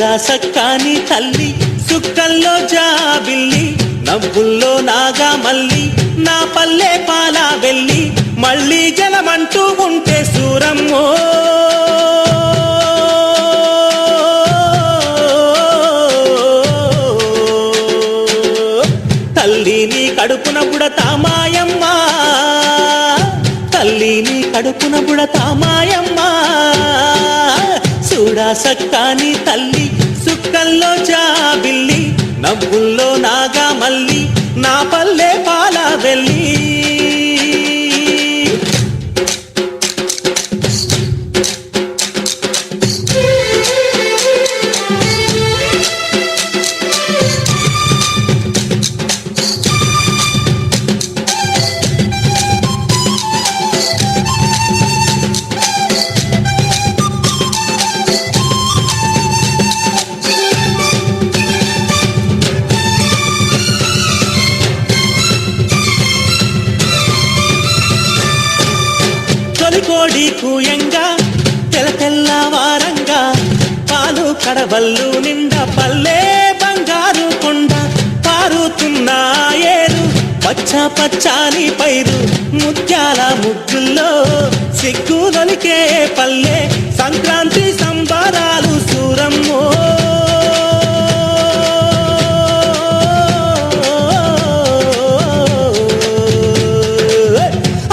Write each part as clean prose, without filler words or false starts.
చూడా సక్కాని తల్లి సుక్కల్లో జాబిల్లి నవ్వుల్లో నాగా మల్లి నా పల్లె పాలా వెళ్ళి మళ్ళీ జలమంటూ ఉంటే సూరమ్మో తల్లిని కడుపున బుడతా మాయమ్మ తల్లిని కడుపున బుడతా మాయమ్మ చూడా సక్కాని తల్లి సుక్కల్లో జాబిల్లి నవ్వుల్లో నాగా మల్లి నా పల్లె పాలా వెళ్ళి కోడి కూయంగా తెల తెల్లవారంగా పాలు కడవల్లు నిండా పల్లె బంగారు కొండ పారుతున్న ఏరు పచ్చ పచ్చాని పైరు ముత్యాల ముగ్గుల్లో సిగ్గులొలికే పల్లె సంక్రాంతి సంబరాలు సూరమ్మో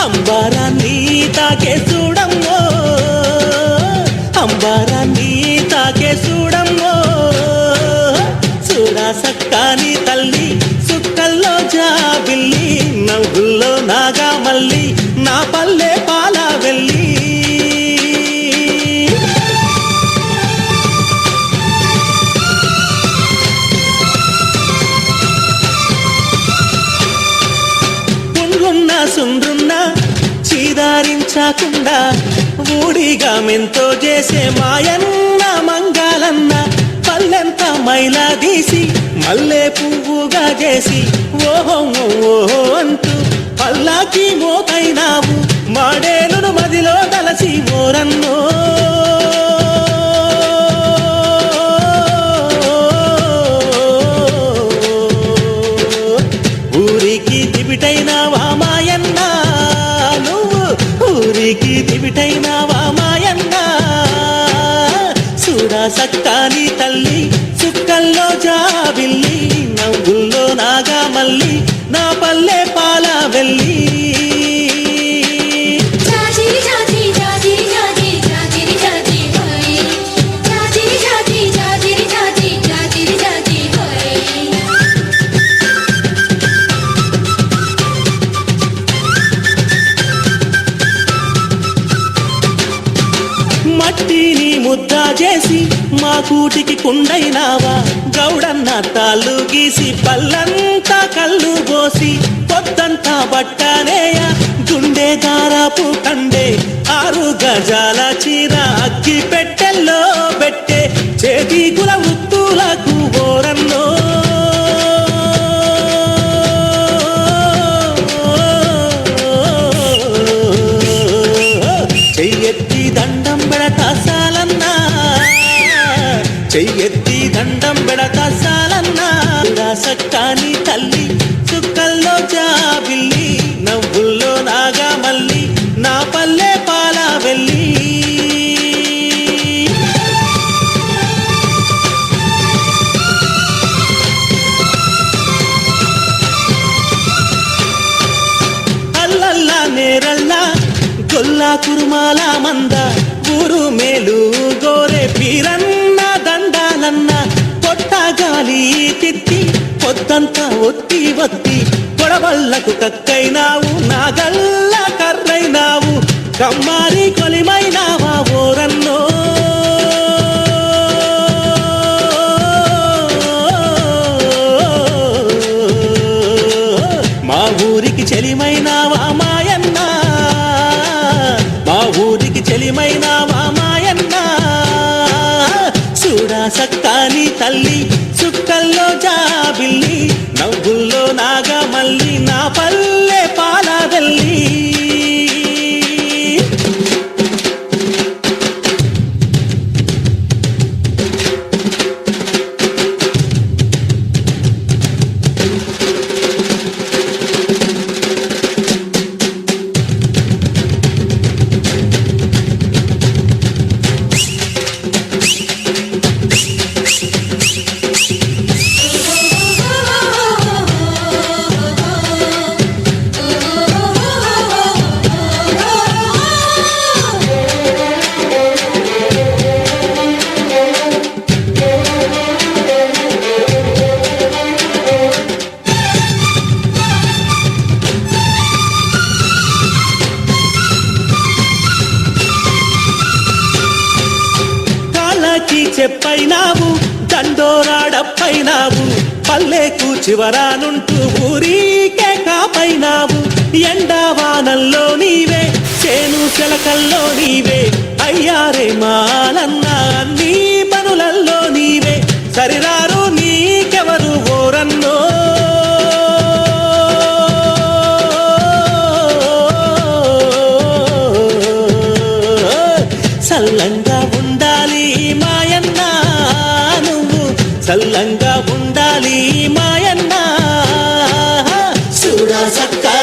అంబారాన్ని తాకే చూడమ్మో అంబారాన్ని తాకే చూడమ్మో చూడా సక్కాని తల్లి సుక్కల్లో జాబిల్లి నవ్వుల్లో నాగా మల్లి నా పల్లె పాలా వెళ్ళి సుండ్రున్నా చీదారించకుండా ఊడిగా మెంతో చేసే మాయన్న మంగాలన్న పల్లెంత మైలా తీసి మల్లె పువ్వుగా చేసి ఓహో ఓహో అంటూ పల్లాకి మోకైనావు మాడేలును మదిలో తలసి మోరన్నో ఊరికి దివిటైనావా మాయన్న నువ్వు ఊరికి దివిటైనావా మాయన్న చూడా సక్కాని తల్లి సుక్కల్లో జాబిల్లి నవ్వుల్లో నాగా మల్లి నా పల్లె పాలా వెళ్ళి మట్టిని ముద్ద చేసి మా కూటికి కుండైనావా గౌడన్న తాళ్ళు గీసి పల్లంతా కళ్ళు పోసి పొద్దంతా బట్టనేయ గుండె దారాపు కండే 6 గజాల చీర అగ్గి పెట్టెల్లో పెట్టే చేతి కుల ఉత్తులకు ఓరన్నో చెయ్యెత్తి దండం పెడతా సాలన్నా చెయ్యెత్తి దండం పెడతా సాలన్నా సక్కాని తల్లి చుక్కల్లో జాబిల్లి నవ్వుల్లో నాగా మల్లి నా పల్లె పాలా వెళ్ళి అల్లల్లా నేరల్లా గొల్లా కురుమాల మంద ఊరు మేలు గోరే పీరన్న దండాలన్న పొట్ట గాలి తిత్తి పొద్దంతా ఒత్తి ఒత్తి పొడవళ్లకు కక్కైనావు నాగల్ల కర్రైనావు కమ్మారి కొలిమైనావా ఓరన్నో మా ఊరికి చెలిమైనావా మాయన్న మా ఊరికి చెలిమైనావా మాయన్న చూడా సక్కాని తల్లి సుక్కల్లో జాబిల్లి నవ్వుల్లో నాగా మల్లి నా పల్లె పాలా వెళ్ళి చెప్పైనావు దండోరాడప్పైనావు పల్లెకు చివరానుంటూ ఊరికే కాపైనావు ఎండావానల్లో నీవే చేను చెలకల్లో నీవే అయ్యారే మాలన్నా నీ పనులల్లో నీవే సరిరారు నీకెవరు ఓరన్నో చల్లంగా ఉండాలి మాయన్న నువ్వు చల్లంగా ఉండాలి మాయన్న చూడా సక్కా